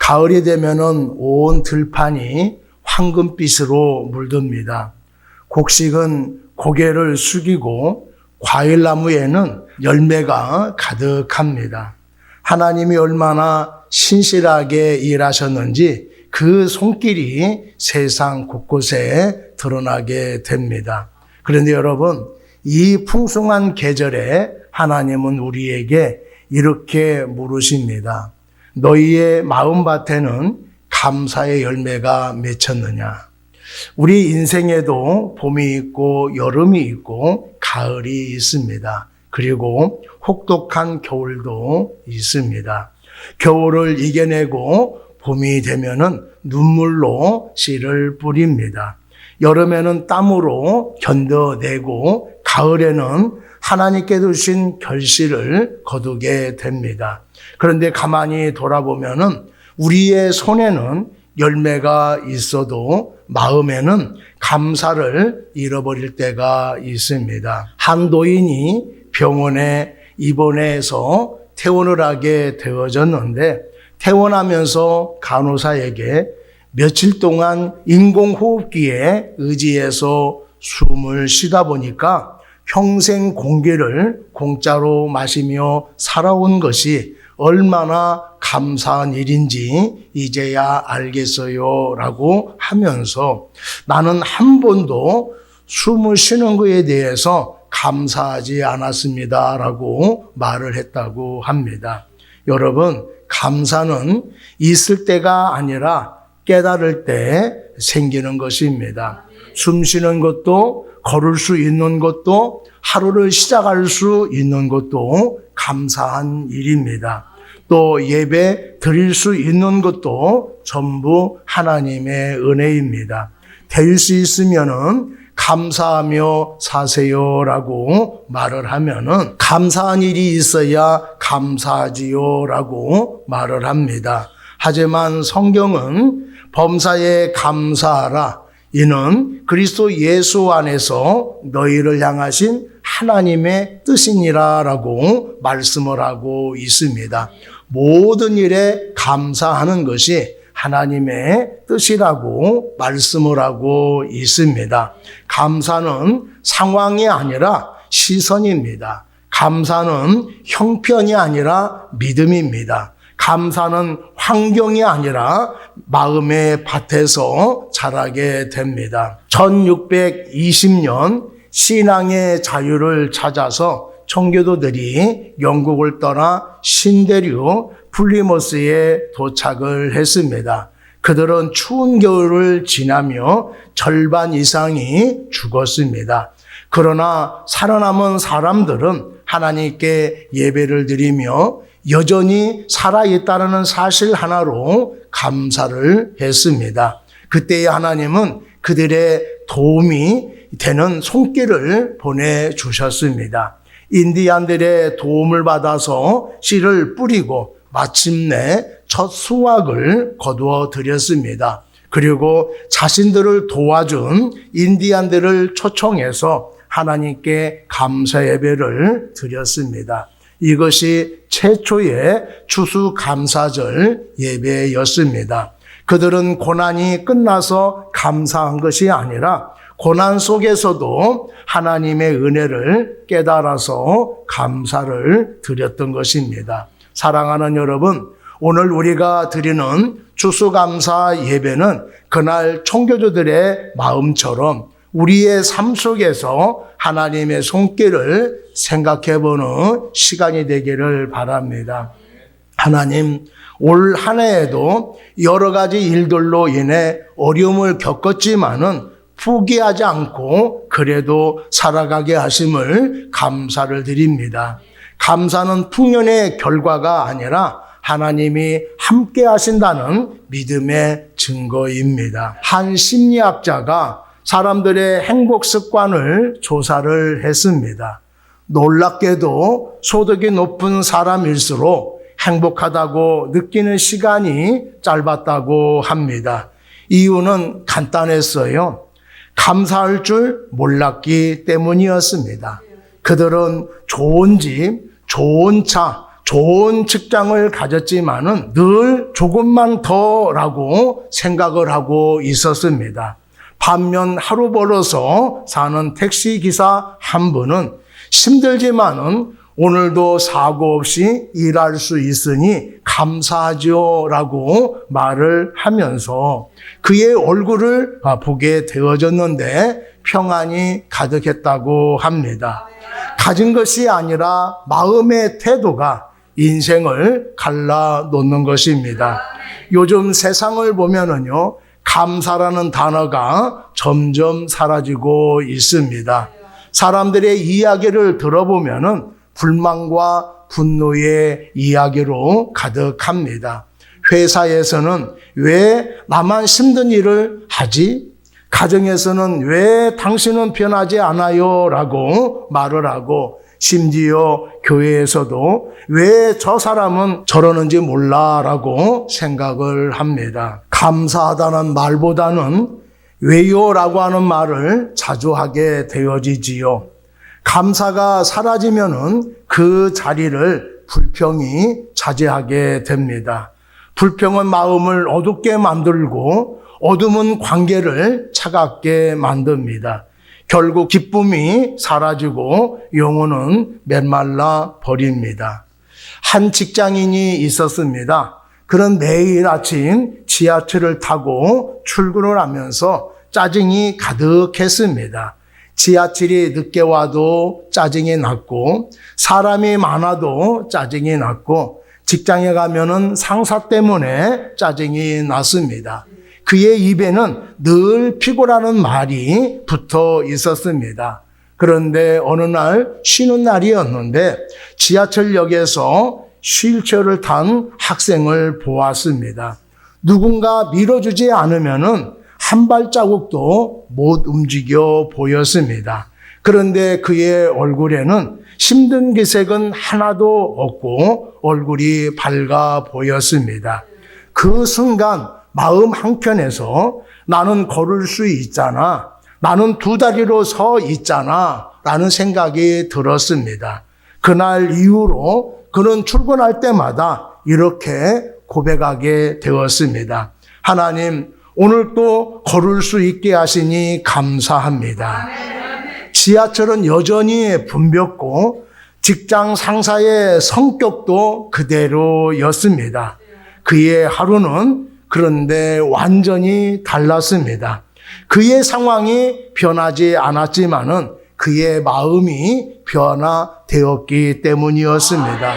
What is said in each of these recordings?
가을이 되면은 온 들판이 황금빛으로 물듭니다. 곡식은 고개를 숙이고 과일나무에는 열매가 가득합니다. 하나님이 얼마나 신실하게 일하셨는지 그 손길이 세상 곳곳에 드러나게 됩니다. 그런데 여러분, 이 풍성한 계절에 하나님은 우리에게 이렇게 물으십니다. 너희의 마음밭에는 감사의 열매가 맺혔느냐? 우리 인생에도 봄이 있고 여름이 있고 가을이 있습니다. 그리고 혹독한 겨울도 있습니다. 겨울을 이겨내고 봄이 되면은 눈물로 씨를 뿌립니다. 여름에는 땀으로 견뎌내고 가을에는 하나님께 주신 결실을 거두게 됩니다. 그런데 가만히 돌아보면은 우리의 손에는 열매가 있어도 마음에는 감사를 잃어버릴 때가 있습니다. 한 노인이 병원에 입원해서 퇴원을 하게 되어졌는데 퇴원하면서 간호사에게 며칠 동안 인공호흡기에 의지해서 숨을 쉬다 보니까 평생 공기를 공짜로 마시며 살아온 것이 얼마나 감사한 일인지 이제야 알겠어요 라고 하면서 나는 한 번도 숨을 쉬는 것에 대해서 감사하지 않았습니다 라고 말을 했다고 합니다. 여러분, 감사는 있을 때가 아니라 깨달을 때 생기는 것입니다. 숨 쉬는 것도, 걸을 수 있는 것도, 하루를 시작할 수 있는 것도 감사한 일입니다. 또 예배 드릴 수 있는 것도 전부 하나님의 은혜입니다. 될 수 있으면은 감사하며 사세요라고 말을 하면은 감사한 일이 있어야 감사하지요라고 말을 합니다. 하지만 성경은 범사에 감사하라. 이는 그리스도 예수 안에서 너희를 향하신 하나님의 뜻이니라 라고 말씀을 하고 있습니다. 모든 일에 감사하는 것이 하나님의 뜻이라고 말씀을 하고 있습니다. 감사는 상황이 아니라 시선입니다. 감사는 형편이 아니라 믿음입니다. 감사는 환경이 아니라 마음의 밭에서 자라게 됩니다. 1620년 신앙의 자유를 찾아서 청교도들이 영국을 떠나 신대륙 플리머스에 도착을 했습니다. 그들은 추운 겨울을 지나며 절반 이상이 죽었습니다. 그러나 살아남은 사람들은 하나님께 예배를 드리며 여전히 살아있다는 사실 하나로 감사를 했습니다. 그때의 하나님은 그들의 도움이 되는 손길을 보내주셨습니다. 인디안들의 도움을 받아서 씨를 뿌리고 마침내 첫 수확을 거두어 드렸습니다. 그리고 자신들을 도와준 인디안들을 초청해서 하나님께 감사 예배를 드렸습니다. 이것이 최초의 추수감사절 예배였습니다. 그들은 고난이 끝나서 감사한 것이 아니라 고난 속에서도 하나님의 은혜를 깨달아서 감사를 드렸던 것입니다. 사랑하는 여러분, 오늘 우리가 드리는 추수감사 예배는 그날 청교도들의 마음처럼 우리의 삶 속에서 하나님의 손길을 생각해보는 시간이 되기를 바랍니다. 하나님, 올 한 해에도 여러 가지 일들로 인해 어려움을 겪었지만은 포기하지 않고 그래도 살아가게 하심을 감사를 드립니다. 감사는 풍년의 결과가 아니라 하나님이 함께 하신다는 믿음의 증거입니다. 한 심리학자가 사람들의 행복 습관을 조사를 했습니다. 놀랍게도 소득이 높은 사람일수록 행복하다고 느끼는 시간이 짧았다고 합니다. 이유는 간단했어요. 감사할 줄 몰랐기 때문이었습니다. 그들은 좋은 집, 좋은 차, 좋은 직장을 가졌지만은 늘 조금만 더라고 생각을 하고 있었습니다. 반면 하루 벌어서 사는 택시기사 한 분은 힘들지만은 오늘도 사고 없이 일할 수 있으니 감사하죠 라고 말을 하면서 그의 얼굴을 보게 되어졌는데 평안이 가득했다고 합니다. 가진 것이 아니라 마음의 태도가 인생을 갈라놓는 것입니다. 요즘 세상을 보면은요, 감사라는 단어가 점점 사라지고 있습니다. 사람들의 이야기를 들어보면은 불만과 분노의 이야기로 가득합니다. 회사에서는 왜 나만 힘든 일을 하지? 가정에서는 왜 당신은 변하지 않아요? 라고 말을 하고, 심지어 교회에서도 왜 저 사람은 저러는지 몰라 라고 생각을 합니다. 감사하다는 말보다는 왜요? 라고 하는 말을 자주 하게 되어지지요. 감사가 사라지면은 그 자리를 불평이 차지하게 됩니다. 불평은 마음을 어둡게 만들고 어둠은 관계를 차갑게 만듭니다. 결국 기쁨이 사라지고 영혼은 메말라 버립니다. 한 직장인이 있었습니다. 그는 매일 아침 지하철을 타고 출근을 하면서 짜증이 가득했습니다. 지하철이 늦게 와도 짜증이 났고 사람이 많아도 짜증이 났고 직장에 가면은 상사 때문에 짜증이 났습니다. 그의 입에는 늘 피고라는 말이 붙어 있었습니다. 그런데 어느 날 쉬는 날이었는데 지하철역에서 휠체어를 탄 학생을 보았습니다. 누군가 밀어주지 않으면은 한 발자국도 못 움직여 보였습니다. 그런데 그의 얼굴에는 힘든 기색은 하나도 없고 얼굴이 밝아 보였습니다. 그 순간 마음 한켠에서 나는 걸을 수 있잖아, 나는 두 다리로 서 있잖아 라는 생각이 들었습니다. 그날 이후로 그는 출근할 때마다 이렇게 고백하게 되었습니다. 하나님, 오늘 또 걸을 수 있게 하시니 감사합니다. 지하철은 여전히 붐볐고 직장 상사의 성격도 그대로였습니다. 그의 하루는 그런데 완전히 달랐습니다. 그의 상황이 변하지 않았지만은 그의 마음이 변화되었기 때문이었습니다.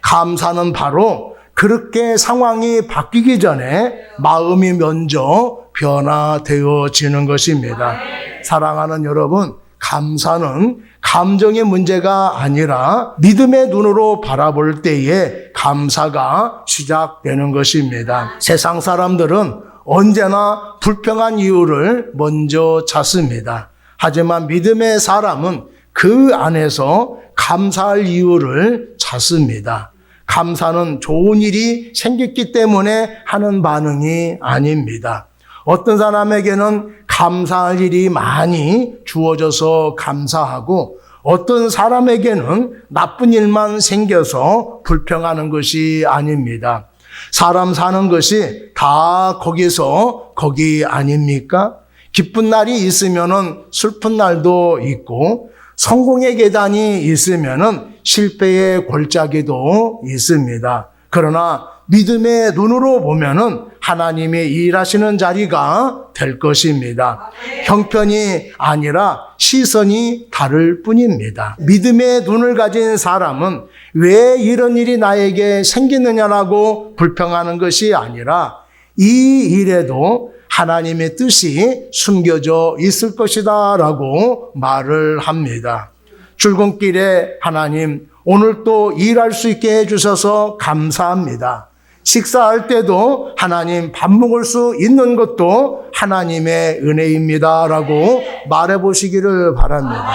감사는 바로 그렇게 상황이 바뀌기 전에 마음이 먼저 변화되어지는 것입니다. 사랑하는 여러분, 감사는 감정의 문제가 아니라 믿음의 눈으로 바라볼 때에 감사가 시작되는 것입니다. 세상 사람들은 언제나 불평한 이유를 먼저 찾습니다. 하지만 믿음의 사람은 그 안에서 감사할 이유를 찾습니다. 감사는 좋은 일이 생겼기 때문에 하는 반응이 아닙니다. 어떤 사람에게는 감사할 일이 많이 주어져서 감사하고 어떤 사람에게는 나쁜 일만 생겨서 불평하는 것이 아닙니다. 사람 사는 것이 다 거기서 거기 아닙니까? 기쁜 날이 있으면은 슬픈 날도 있고 성공의 계단이 있으면은 실패의 골짜기도 있습니다. 그러나 믿음의 눈으로 보면은 하나님이 일하시는 자리가 될 것입니다. 형편이 아니라 시선이 다를 뿐입니다. 믿음의 눈을 가진 사람은 왜 이런 일이 나에게 생기느냐라고 불평하는 것이 아니라 이 일에도 하나님의 뜻이 숨겨져 있을 것이다 라고 말을 합니다. 출근길에 하나님, 오늘 또 일할 수 있게 해주셔서 감사합니다. 식사할 때도 하나님, 밥 먹을 수 있는 것도 하나님의 은혜입니다 라고 말해보시기를 바랍니다.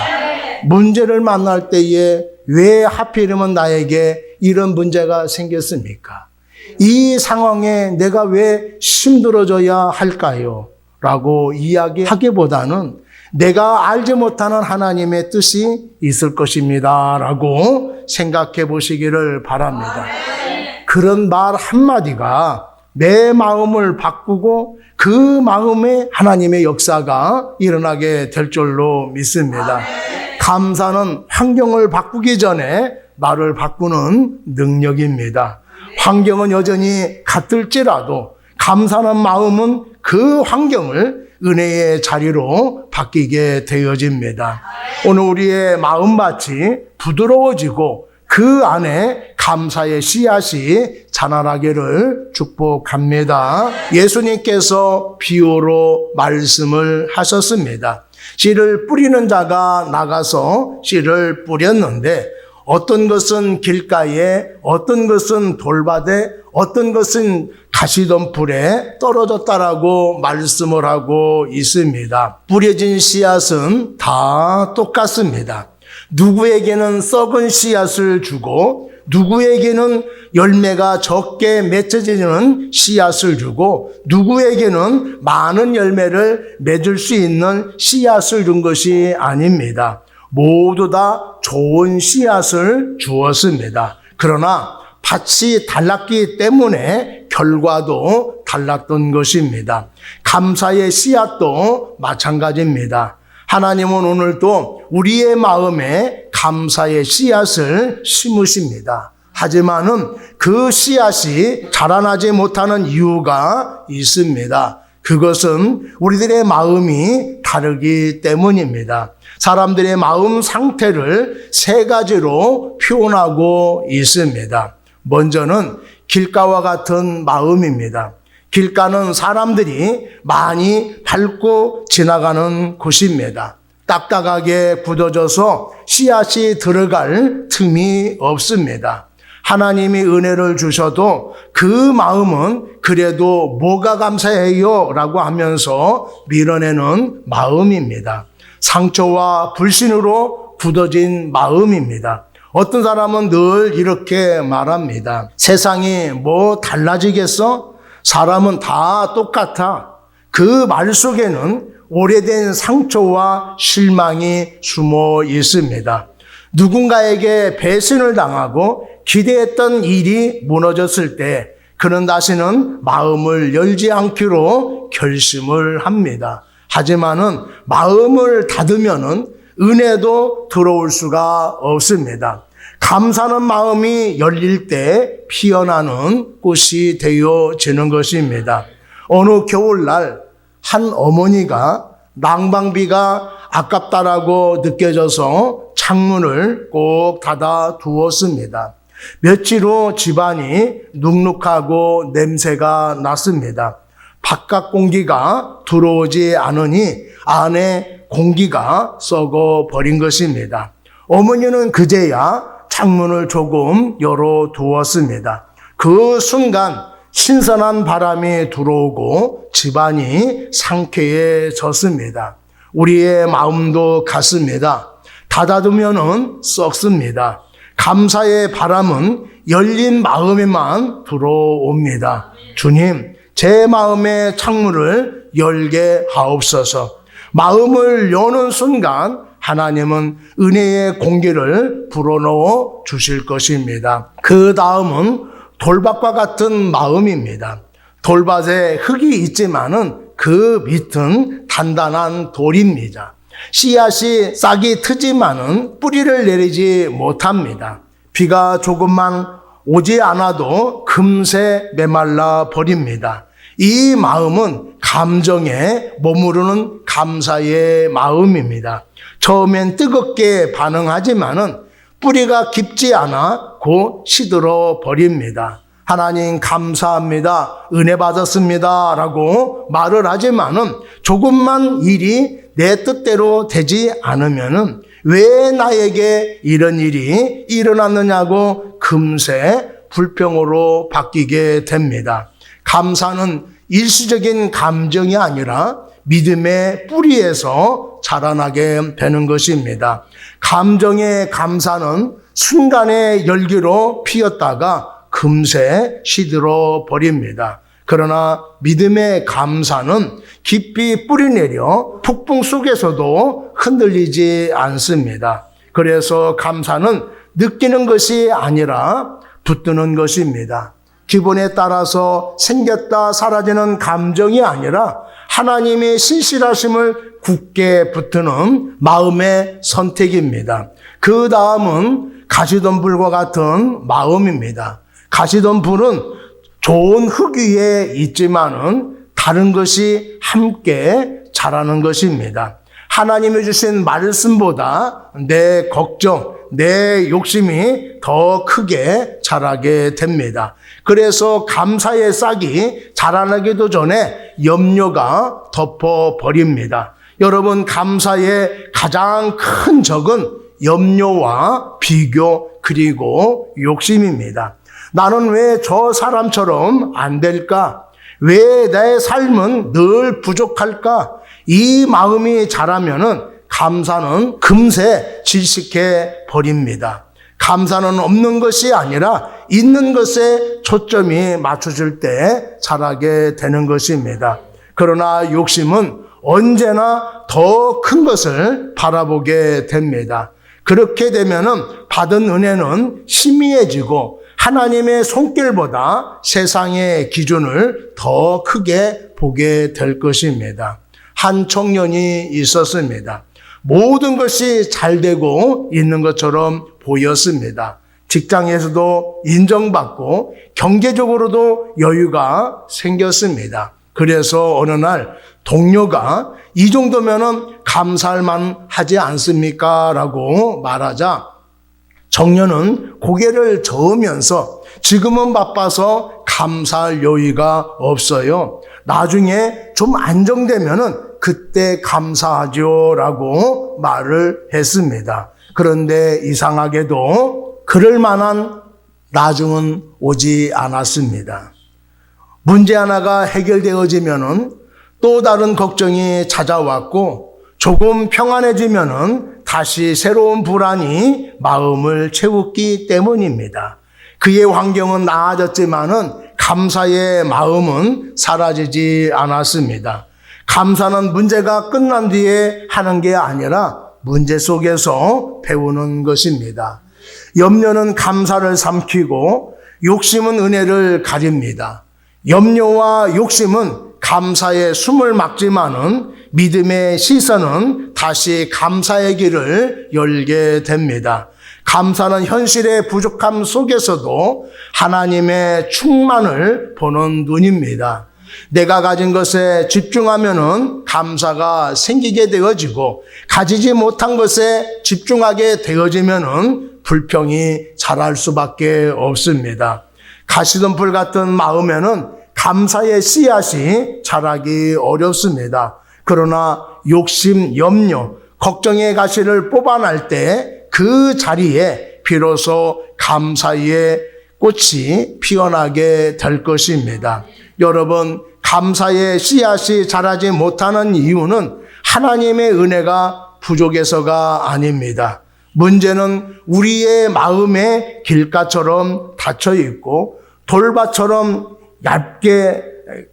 문제를 만날 때에 왜 하필이면 나에게 이런 문제가 생겼습니까? 이 상황에 내가 왜 힘들어져야 할까요? 라고 이야기하기보다는 내가 알지 못하는 하나님의 뜻이 있을 것입니다. 라고 생각해 보시기를 바랍니다. 그런 말 한마디가 내 마음을 바꾸고 그 마음에 하나님의 역사가 일어나게 될 줄로 믿습니다. 감사는 환경을 바꾸기 전에 나를 바꾸는 능력입니다. 환경은 여전히 같을지라도 감사하는 마음은 그 환경을 은혜의 자리로 바뀌게 되어집니다. 오늘 우리의 마음밭이 부드러워지고 그 안에 감사의 씨앗이 자라나기를 축복합니다. 예수님께서 비유로 말씀을 하셨습니다. 씨를 뿌리는 자가 나가서 씨를 뿌렸는데 어떤 것은 길가에, 어떤 것은 돌밭에, 어떤 것은 가시덤불에 떨어졌다라고 말씀을 하고 있습니다. 뿌려진 씨앗은 다 똑같습니다. 누구에게는 썩은 씨앗을 주고 누구에게는 열매가 적게 맺혀지는 씨앗을 주고 누구에게는 많은 열매를 맺을 수 있는 씨앗을 준 것이 아닙니다. 모두 다 좋은 씨앗을 주었습니다. 그러나 밭이 달랐기 때문에 결과도 달랐던 것입니다. 감사의 씨앗도 마찬가지입니다. 하나님은 오늘도 우리의 마음에 감사의 씨앗을 심으십니다. 하지만은 그 씨앗이 자라나지 못하는 이유가 있습니다. 그것은 우리들의 마음이 다르기 때문입니다. 사람들의 마음 상태를 세 가지로 표현하고 있습니다. 먼저는 길가와 같은 마음입니다. 길가는 사람들이 많이 밟고 지나가는 곳입니다. 딱딱하게 굳어져서 씨앗이 들어갈 틈이 없습니다. 하나님이 은혜를 주셔도 그 마음은 그래도 뭐가 감사해요? 라고 하면서 밀어내는 마음입니다. 상처와 불신으로 굳어진 마음입니다. 어떤 사람은 늘 이렇게 말합니다. 세상이 뭐 달라지겠어? 사람은 다 똑같아. 그 말 속에는 오래된 상처와 실망이 숨어 있습니다. 누군가에게 배신을 당하고 기대했던 일이 무너졌을 때 그는 다시는 마음을 열지 않기로 결심을 합니다. 하지만은 마음을 닫으면은 은혜도 들어올 수가 없습니다. 감사하는 마음이 열릴 때 피어나는 꽃이 되어지는 것입니다. 어느 겨울날 한 어머니가 난방비가 아깝다라고 느껴져서 창문을 꼭 닫아 두었습니다. 며칠 후 집안이 눅눅하고 냄새가 났습니다. 바깥 공기가 들어오지 않으니 안에 공기가 썩어 버린 것입니다. 어머니는 그제야 창문을 조금 열어 두었습니다. 그 순간 신선한 바람이 들어오고 집안이 상쾌해졌습니다. 우리의 마음도 같습니다. 닫아두면은 썩습니다. 감사의 바람은 열린 마음에만 들어옵니다. 주님, 제 마음의 창문을 열게 하옵소서. 마음을 여는 순간 하나님은 은혜의 공기를 불어넣어 주실 것입니다. 그 다음은 돌밭과 같은 마음입니다. 돌밭에 흙이 있지만은 그 밑은 단단한 돌입니다. 씨앗이 싹이 트지만은 뿌리를 내리지 못합니다. 비가 조금만 오지 않아도 금세 메말라 버립니다. 이 마음은 감정에 머무르는 감사의 마음입니다. 처음엔 뜨겁게 반응하지만은 뿌리가 깊지 않아 곧 시들어 버립니다. 하나님 감사합니다. 은혜 받았습니다. 라고 말을 하지만은 조금만 일이 내 뜻대로 되지 않으면은 왜 나에게 이런 일이 일어났느냐고 금세 불평으로 바뀌게 됩니다. 감사는 일시적인 감정이 아니라 믿음의 뿌리에서 자라나게 되는 것입니다. 감정의 감사는 순간의 열기로 피었다가 금세 시들어 버립니다. 그러나 믿음의 감사는 깊이 뿌리내려 폭풍 속에서도 흔들리지 않습니다. 그래서 감사는 느끼는 것이 아니라 붙드는 것입니다. 기분에 따라서 생겼다 사라지는 감정이 아니라 하나님의 신실하심을 굳게 붙드는 마음의 선택입니다. 그 다음은 가시덤불과 같은 마음입니다. 가시덤불은 좋은 흙 위에 있지만은 다른 것이 함께 자라는 것입니다. 하나님이 주신 말씀보다 내 걱정, 내 욕심이 더 크게 자라게 됩니다. 그래서 감사의 싹이 자라나기도 전에 염려가 덮어버립니다. 여러분, 감사의 가장 큰 적은 염려와 비교 그리고 욕심입니다. 나는 왜 저 사람처럼 안 될까? 왜 내 삶은 늘 부족할까? 이 마음이 자라면은 감사는 금세 질식해 버립니다. 감사는 없는 것이 아니라 있는 것에 초점이 맞춰질 때 자라게 되는 것입니다. 그러나 욕심은 언제나 더 큰 것을 바라보게 됩니다. 그렇게 되면은 받은 은혜는 희미해지고 하나님의 손길보다 세상의 기준을 더 크게 보게 될 것입니다. 한 청년이 있었습니다. 모든 것이 잘 되고 있는 것처럼 보였습니다. 직장에서도 인정받고 경제적으로도 여유가 생겼습니다. 그래서 어느 날 동료가 이 정도면은 감사할 만하지 않습니까? 라고 말하자 청년은 고개를 저으면서 지금은 바빠서 감사할 여유가 없어요. 나중에 좀 안정되면은 그때 감사하죠 라고 말을 했습니다. 그런데 이상하게도 그럴 만한 나중은 오지 않았습니다. 문제 하나가 해결되어지면은 또 다른 걱정이 찾아왔고 조금 평안해지면은 다시 새로운 불안이 마음을 채웠기 때문입니다. 그의 환경은 나아졌지만은 감사의 마음은 사라지지 않았습니다. 감사는 문제가 끝난 뒤에 하는 게 아니라 문제 속에서 배우는 것입니다. 염려는 감사를 삼키고 욕심은 은혜를 가립니다. 염려와 욕심은 감사의 숨을 막지만은 믿음의 시선은 다시 감사의 길을 열게 됩니다. 감사는 현실의 부족함 속에서도 하나님의 충만을 보는 눈입니다. 내가 가진 것에 집중하면은 감사가 생기게 되어지고 가지지 못한 것에 집중하게 되어지면은 불평이 자랄 수밖에 없습니다. 가시덤불 같은 마음에는 감사의 씨앗이 자라기 어렵습니다. 그러나 욕심, 염려, 걱정의 가시를 뽑아낼 때 그 자리에 비로소 감사의 꽃이 피어나게 될 것입니다. 여러분, 감사의 씨앗이 자라지 못하는 이유는 하나님의 은혜가 부족해서가 아닙니다. 문제는 우리의 마음에 길가처럼 닫혀 있고 돌밭처럼 얇게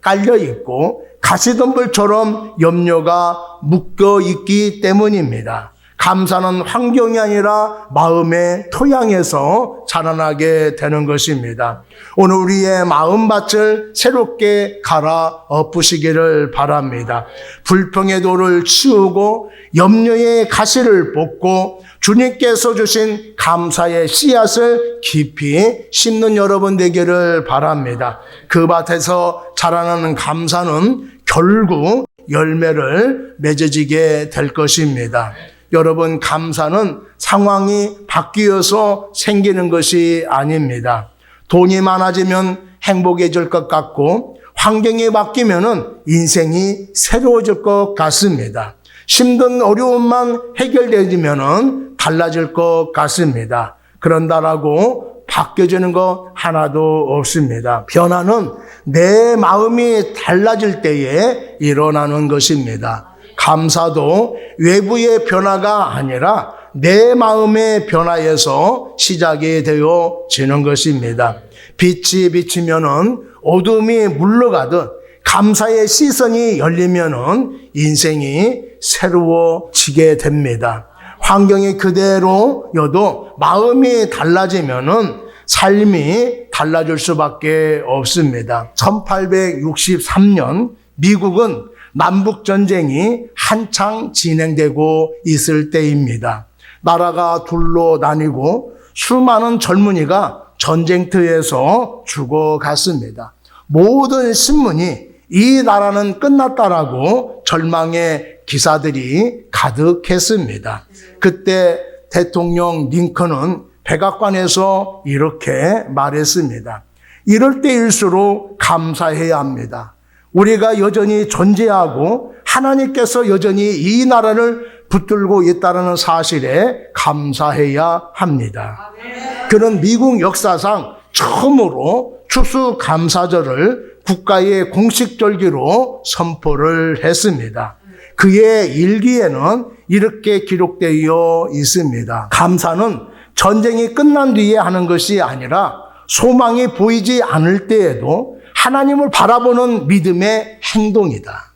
깔려 있고 가시덤불처럼 염려가 묶여 있기 때문입니다. 감사는 환경이 아니라 마음의 토양에서 자라나게 되는 것입니다. 오늘 우리의 마음밭을 새롭게 갈아 엎으시기를 바랍니다. 불평의 돌을 치우고 염려의 가시를 뽑고 주님께서 주신 감사의 씨앗을 깊이 심는 여러분 되기를 바랍니다. 그 밭에서 자라나는 감사는 결국 열매를 맺어지게 될 것입니다. 여러분, 감사는 상황이 바뀌어서 생기는 것이 아닙니다. 돈이 많아지면 행복해질 것 같고 환경이 바뀌면은 인생이 새로워질 것 같습니다. 힘든 어려움만 해결되면은 달라질 것 같습니다. 그런다라고 바뀌어지는 거 하나도 없습니다. 변화는 내 마음이 달라질 때에 일어나는 것입니다. 감사도 외부의 변화가 아니라 내 마음의 변화에서 시작이 되어지는 것입니다. 빛이 비치면은 어둠이 물러가듯 감사의 시선이 열리면은 인생이 새로워지게 됩니다. 환경이 그대로여도 마음이 달라지면은 삶이 달라질 수밖에 없습니다. 1863년 미국은 남북전쟁이 한창 진행되고 있을 때입니다. 나라가 둘로 나뉘고 수많은 젊은이가 전쟁터에서 죽어갔습니다. 모든 신문이 이 나라는 끝났다라고 절망의 기사들이 가득했습니다. 그때 대통령 링컨은 백악관에서 이렇게 말했습니다. 이럴 때일수록 감사해야 합니다. 우리가 여전히 존재하고 하나님께서 여전히 이 나라를 붙들고 있다는 사실에 감사해야 합니다. 그는 미국 역사상 처음으로 추수감사절을 국가의 공식절기로 선포를 했습니다. 그의 일기에는 이렇게 기록되어 있습니다. 감사는 전쟁이 끝난 뒤에 하는 것이 아니라 소망이 보이지 않을 때에도 하나님을 바라보는 믿음의 행동이다.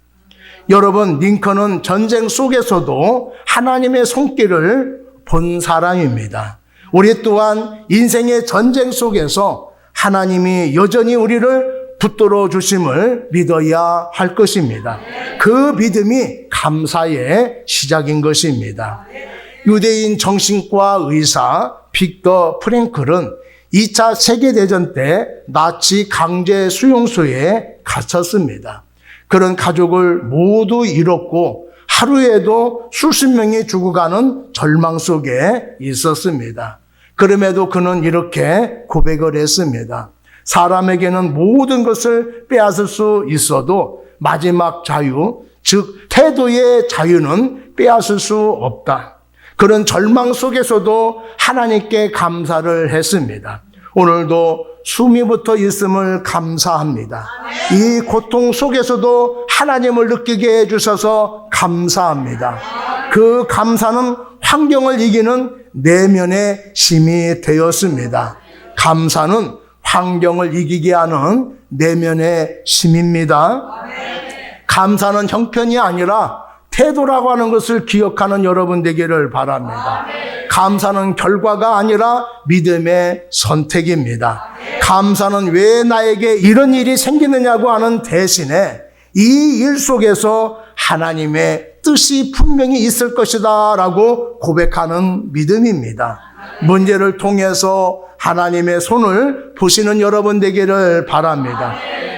여러분, 링컨은 전쟁 속에서도 하나님의 손길을 본 사람입니다. 우리 또한 인생의 전쟁 속에서 하나님이 여전히 우리를 붙들어 주심을 믿어야 할 것입니다. 그 믿음이 감사의 시작인 것입니다. 유대인 정신과 의사 빅터 프랭클은 2차 세계대전 때 나치 강제 수용소에 갇혔습니다. 그런 가족을 모두 잃었고 하루에도 수십 명이 죽어가는 절망 속에 있었습니다. 그럼에도 그는 이렇게 고백을 했습니다. 사람에게는 모든 것을 빼앗을 수 있어도 마지막 자유, 즉 태도의 자유는 빼앗을 수 없다. 그런 절망 속에서도 하나님께 감사를 했습니다. 오늘도 숨이 붙어 있음을 감사합니다. 이 고통 속에서도 하나님을 느끼게 해주셔서 감사합니다. 그 감사는 환경을 이기는 내면의 힘이 되었습니다. 감사는 환경을 이기게 하는 내면의 힘입니다. 감사는 형편이 아니라 태도라고 하는 것을 기억하는 여러분 되기를 바랍니다. 감사는 결과가 아니라 믿음의 선택입니다. 감사는 왜 나에게 이런 일이 생기느냐고 하는 대신에 이 일 속에서 하나님의 뜻이 분명히 있을 것이다 라고 고백하는 믿음입니다. 문제를 통해서 하나님의 손을 보시는 여러분 되기를 바랍니다.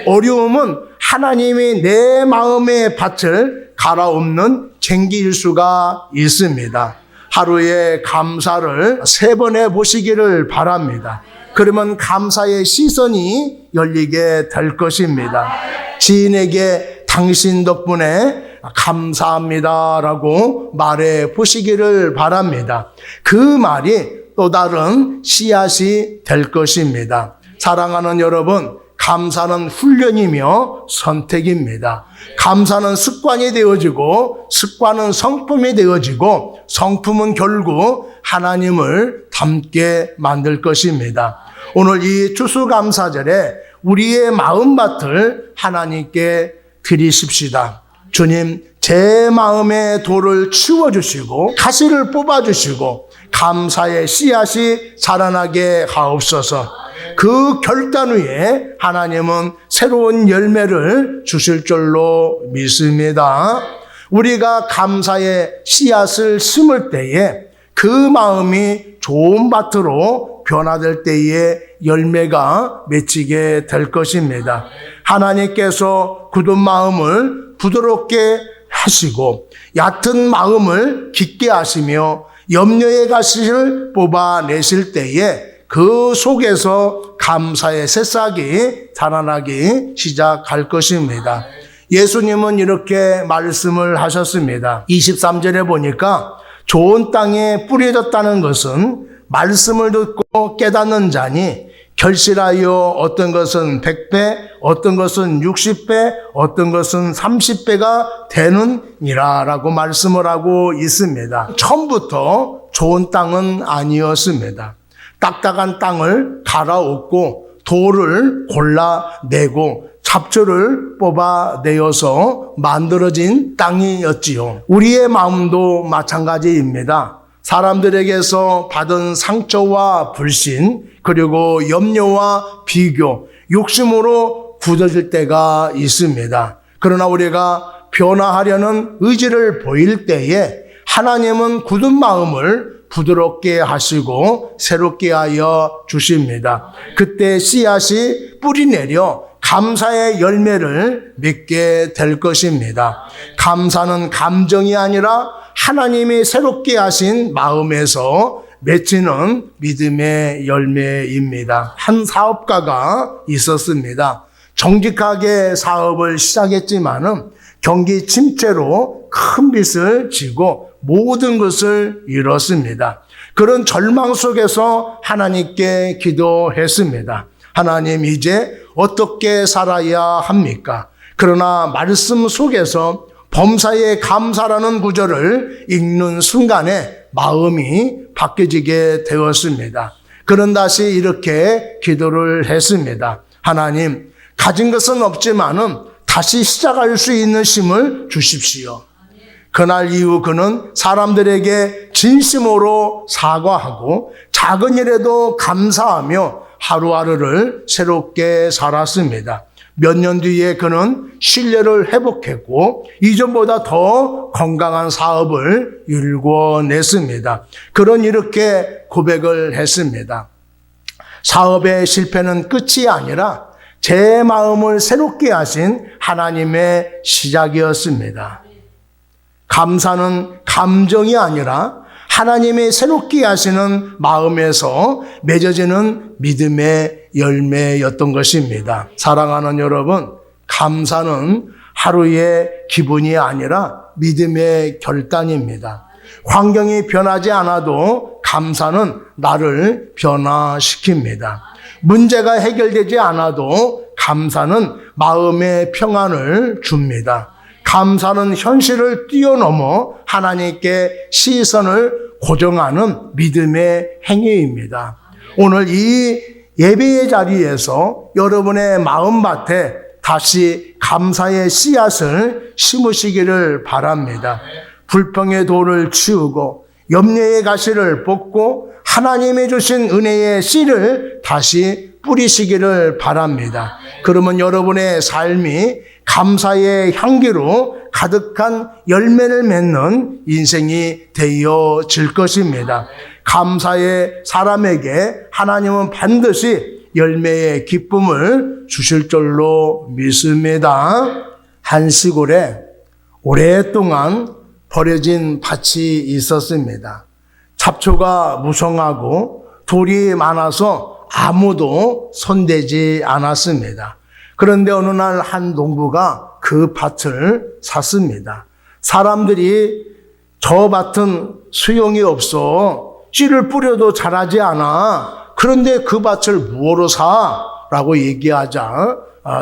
어려움은 하나님이 내 마음의 밭을 갈아엎는 쟁기일 수가 있습니다. 하루에 감사를 3번 해보시기를 바랍니다. 그러면 감사의 시선이 열리게 될 것입니다. 지인에게 당신 덕분에 감사합니다라고 말해 보시기를 바랍니다. 그 말이 또 다른 씨앗이 될 것입니다. 사랑하는 여러분, 감사는 훈련이며 선택입니다. 감사는 습관이 되어지고 습관은 성품이 되어지고 성품은 결국 하나님을 닮게 만들 것입니다. 오늘 이 추수감사절에 우리의 마음밭을 하나님께 드리십시다. 주님, 제 마음의 돌을 치워주시고 가시를 뽑아주시고 감사의 씨앗이 자라나게 하옵소서. 그 결단 위에 하나님은 새로운 열매를 주실 줄로 믿습니다. 우리가 감사의 씨앗을 심을 때에 그 마음이 좋은 밭으로 변화될 때에 열매가 맺히게 될 것입니다. 하나님께서 굳은 마음을 부드럽게 하시고 얕은 마음을 깊게 하시며 염려의 가시를 뽑아내실 때에 그 속에서 감사의 새싹이 자라나기 시작할 것입니다. 예수님은 이렇게 말씀을 하셨습니다. 23절에 보니까 좋은 땅에 뿌려졌다는 것은 말씀을 듣고 깨닫는 자니 결실하여 어떤 것은 100배, 어떤 것은 60배, 어떤 것은 30배가 되느니라 라고 말씀을 하고 있습니다. 처음부터 좋은 땅은 아니었습니다. 딱딱한 땅을 갈아엎고 돌을 골라내고 잡초를 뽑아내어서 만들어진 땅이었지요. 우리의 마음도 마찬가지입니다. 사람들에게서 받은 상처와 불신, 그리고 염려와 비교, 욕심으로 굳어질 때가 있습니다. 그러나 우리가 변화하려는 의지를 보일 때에 하나님은 굳은 마음을 부드럽게 하시고 새롭게 하여 주십니다. 그때 씨앗이 뿌리 내려 감사의 열매를 맺게 될 것입니다. 감사는 감정이 아니라 하나님이 새롭게 하신 마음에서 맺히는 믿음의 열매입니다. 한 사업가가 있었습니다. 정직하게 사업을 시작했지만은 경기 침체로 큰 빚을 지고 모든 것을 잃었습니다. 그런 절망 속에서 하나님께 기도했습니다. 하나님, 이제 어떻게 살아야 합니까? 그러나 말씀 속에서 범사에 감사라는 구절을 읽는 순간에 마음이 바뀌어지게 되었습니다. 그런 다시 이렇게 기도를 했습니다. 하나님, 가진 것은 없지만은 다시 시작할 수 있는 힘을 주십시오. 그날 이후 그는 사람들에게 진심으로 사과하고 작은 일에도 감사하며 하루하루를 새롭게 살았습니다. 몇 년 뒤에 그는 신뢰를 회복했고 이전보다 더 건강한 사업을 이루어냈습니다. 그는 이렇게 고백을 했습니다. 사업의 실패는 끝이 아니라 제 마음을 새롭게 하신 하나님의 시작이었습니다. 감사는 감정이 아니라 하나님이 새롭게 하시는 마음에서 맺어지는 믿음의 열매였던 것입니다. 사랑하는 여러분, 감사는 하루의 기분이 아니라 믿음의 결단입니다. 환경이 변하지 않아도 감사는 나를 변화시킵니다. 문제가 해결되지 않아도 감사는 마음의 평안을 줍니다. 감사는 현실을 뛰어넘어 하나님께 시선을 고정하는 믿음의 행위입니다. 오늘 이 예배의 자리에서 여러분의 마음밭에 다시 감사의 씨앗을 심으시기를 바랍니다. 불평의 돌을 치우고 염려의 가시를 뽑고 하나님이 주신 은혜의 씨를 다시 뿌리시기를 바랍니다. 그러면 여러분의 삶이 감사의 향기로 가득한 열매를 맺는 인생이 되어질 것입니다. 감사의 사람에게 하나님은 반드시 열매의 기쁨을 주실 줄로 믿습니다. 한 시골에 오랫동안 버려진 밭이 있었습니다. 잡초가 무성하고 돌이 많아서 아무도 손대지 않았습니다. 그런데 어느 날 한 농부가 그 밭을 샀습니다. 사람들이 저 밭은 수용이 없어. 씨를 뿌려도 자라지 않아. 그런데 그 밭을 뭐로 사? 라고 얘기하자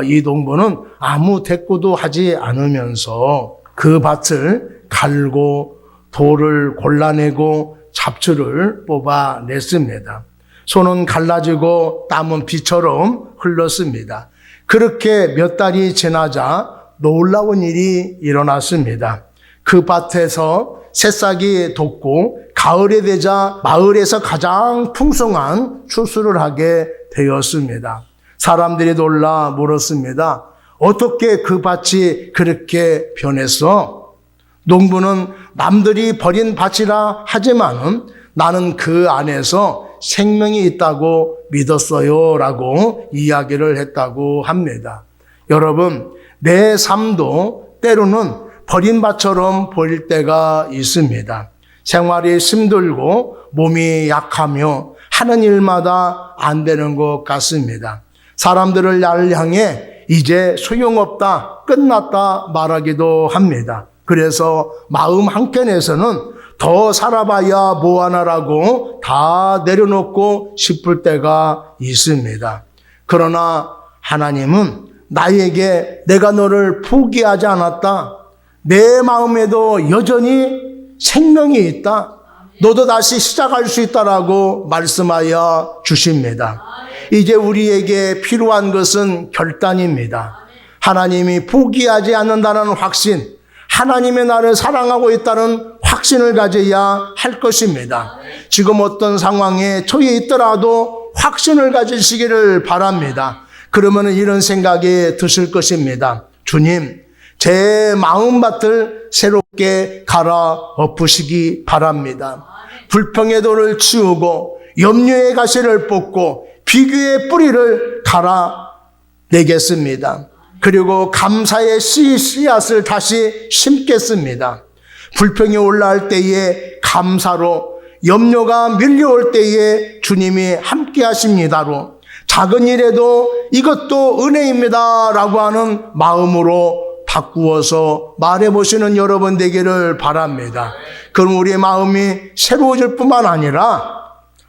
이 농부는 아무 대꾸도 하지 않으면서 그 밭을 갈고 돌을 골라내고 잡초를 뽑아냈습니다. 손은 갈라지고 땀은 비처럼 흘렀습니다. 그렇게 몇 달이 지나자 놀라운 일이 일어났습니다. 그 밭에서 새싹이 돋고 가을이 되자 마을에서 가장 풍성한 추수를 하게 되었습니다. 사람들이 놀라 물었습니다. 어떻게 그 밭이 그렇게 변했어? 농부는 남들이 버린 밭이라 하지만은 나는 그 안에서 생명이 있다고 믿었어요 라고 이야기를 했다고 합니다. 여러분, 내 삶도 때로는 버린 밭처럼 보일 때가 있습니다. 생활이 힘들고 몸이 약하며 하는 일마다 안 되는 것 같습니다. 사람들을 나를 향해 이제 소용없다, 끝났다 말하기도 합니다. 그래서 마음 한켠에서는 더 살아봐야 뭐하나라고 다 내려놓고 싶을 때가 있습니다. 그러나 하나님은 나에게 내가 너를 포기하지 않았다. 내 마음에도 여전히 생명이 있다. 너도 다시 시작할 수 있다라고 말씀하여 주십니다. 이제 우리에게 필요한 것은 결단입니다. 하나님이 포기하지 않는다는 확신, 하나님의 나를 사랑하고 있다는 확신을 가져야 할 것입니다. 지금 어떤 상황에 처해 있더라도 확신을 가지시기를 바랍니다. 그러면 이런 생각이 드실 것입니다. 주님, 제 마음밭을 새롭게 갈아엎으시기 바랍니다. 불평의 돌을 치우고 염려의 가시를 뽑고 비교의 뿌리를 갈아내겠습니다. 그리고 감사의 씨앗을 다시 심겠습니다. 불평이 올라올 때에 감사로, 염려가 밀려올 때에 주님이 함께 하십니다로, 작은 일에도 이것도 은혜입니다 라고 하는 마음으로 바꾸어서 말해보시는 여러분 되기를 바랍니다. 그럼 우리의 마음이 새로워질 뿐만 아니라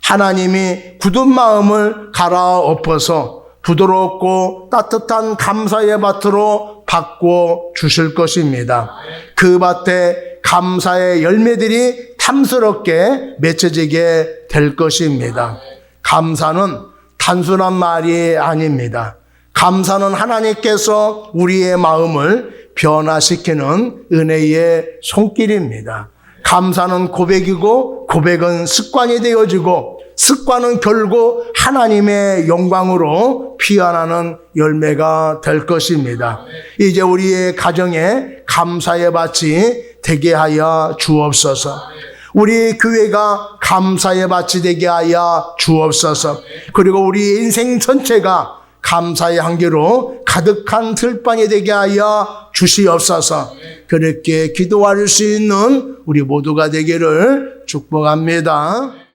하나님이 굳은 마음을 갈아엎어서 부드럽고 따뜻한 감사의 밭으로 바꾸어 주실 것입니다. 그 밭에 감사의 열매들이 탐스럽게 맺혀지게 될 것입니다. 감사는 단순한 말이 아닙니다. 감사는 하나님께서 우리의 마음을 변화시키는 은혜의 손길입니다. 감사는 고백이고 고백은 습관이 되어지고 습관은 결국 하나님의 영광으로 피어나는 열매가 될 것입니다. 이제 우리의 가정에 감사의 밭이 되게 하여 주옵소서. 우리 교회가 감사의 밭이 되게 하여 주옵소서. 그리고 우리 인생 전체가 감사의 한계로 가득한 들판이 되게 하여 주시옵소서. 그렇게 기도할 수 있는 우리 모두가 되기를 축복합니다.